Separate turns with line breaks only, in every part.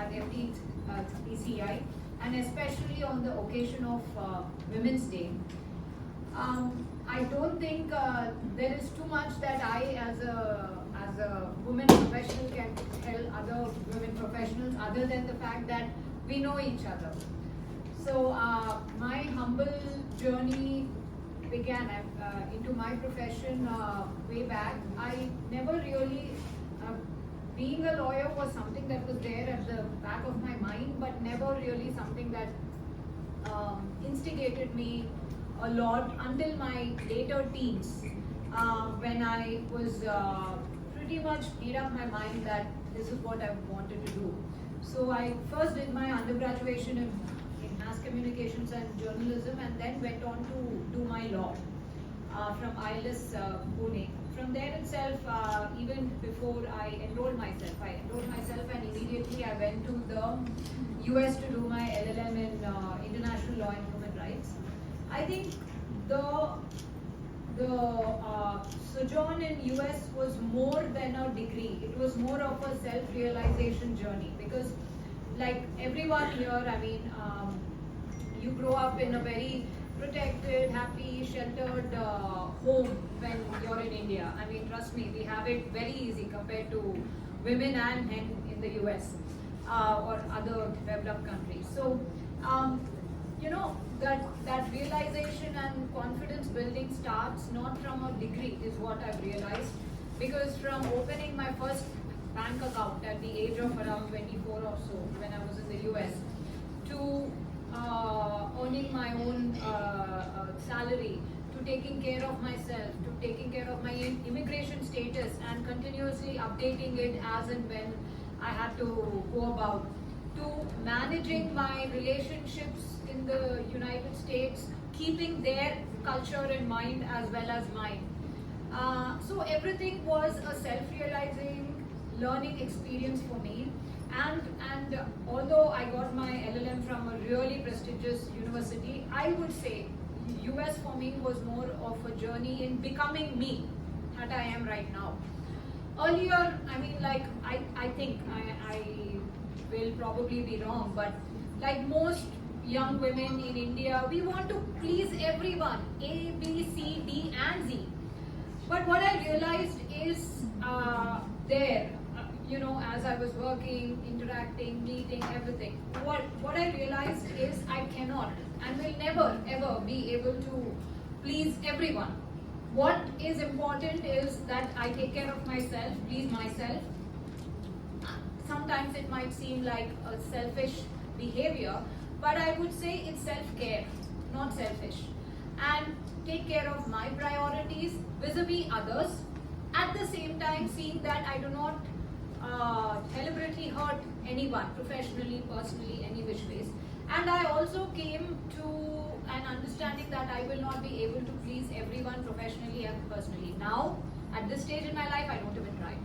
at every PCI, and especially on the occasion of Women's Day. I don't think there is too much that I, as a woman professional, can tell other women professionals other than the fact that we know each other. So my humble journey began into my profession way back. I never really, being a lawyer was something that was there at the back of my mind, but never really something that instigated me a lot until my later teens, when I was pretty much made up my mind that this is what I wanted to do. So I first did my undergraduation in mass communications and journalism, and then went on to do my law from ILS Pune. From there itself, even before I enrolled myself and immediately I went to the US to do my LLM in international law and human rights. I think the sojourn in US was more than a degree. It was more of a self-realization journey, because like everyone here, I mean, you grow up in a very protected, happy, sheltered home when you're in India. I mean, trust me, we have it very easy compared to women and men in the US or other developed countries. So, you know, that realization and confidence building starts not from a degree, is what I've realized. Because from opening my first bank account at the age of around 24 or so, when I was in the US, to earning my own salary, to taking care of myself, to taking care of my immigration status and continuously updating it as and when I had to go about, to managing my relationships in the United States, keeping their culture in mind as well as mine. So everything was a self-realizing learning experience for me. And although I got my LLM from a really prestigious university, I would say US for me was more of a journey in becoming me that I am right now. Earlier, I mean, like, I think I will probably be wrong, but like most young women in India, we want to please everyone, A, B, C, D, and Z. But what I realized is you know, as I was working, interacting, meeting, everything, what I realized is I cannot and will never ever be able to please everyone. What is important is that I take care of myself, please myself. Sometimes it might seem like a selfish behavior, but I would say it's self-care, not selfish. And take care of my priorities vis-a-vis others, at the same time seeing that I do not deliberately hurt anyone, professionally, personally, any which ways. And I also came to an understanding that I will not be able to please everyone professionally and personally. Now, at this stage in my life, I don't even try.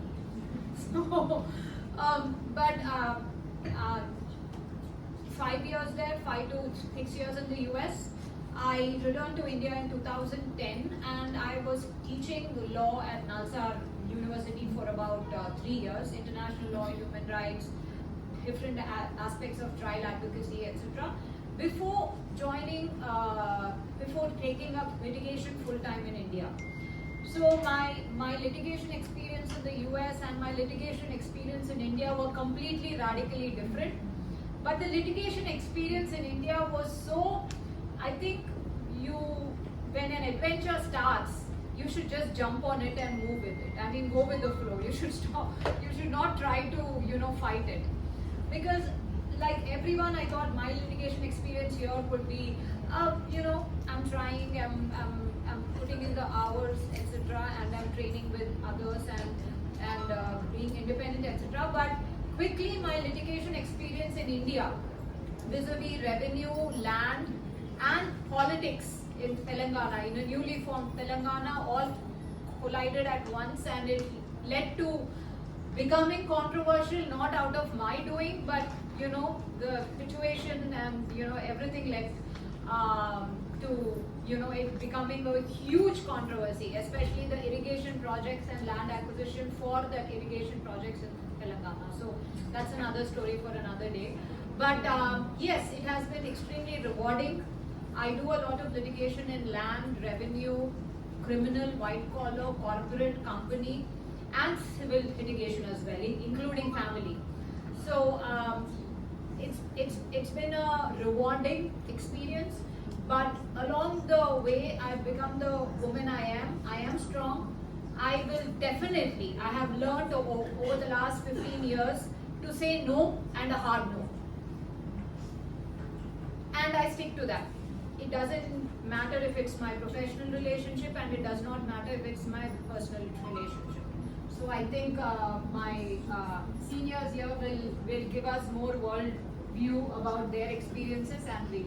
So, but 5 years there, 5 to 6 years in the US. I returned to India in 2010, and I was teaching law at Nalsar University for about 3 years, international law, human rights, different aspects of trial advocacy, etc. Before joining, before taking up litigation full time in India. So my litigation experience in the US and my litigation experience in India were completely radically different. But the litigation experience in India was so, I think when an adventure starts, you should just jump on it and move with it. I mean, go with the flow. You should not try to, fight it. Because like everyone, I thought my litigation experience here would be, I'm trying, I'm putting in the hours, etc., and I'm training with others and being independent, etc. But quickly, my litigation experience in India, vis-a-vis revenue, land, and politics in Telangana, in a newly formed Telangana, all collided at once, and it led to becoming controversial, not out of my doing, but the situation and everything led to it becoming a huge controversy, especially the irrigation projects and land acquisition for the irrigation projects in Telangana. So that's another story for another day. But yes, it has been extremely rewarding. I do a lot of litigation in land, revenue, criminal, white collar, corporate, company, and civil litigation as well, including family. So it's been a rewarding experience. But along the way, I've become the woman I am. I am strong. I will definitely, I have learned over the last 15 years to say no and a hard no. And I stick to that. It doesn't matter if it's my professional relationship, and it does not matter if it's my personal relationship. So I think my seniors here will give us more world view about their experiences, and we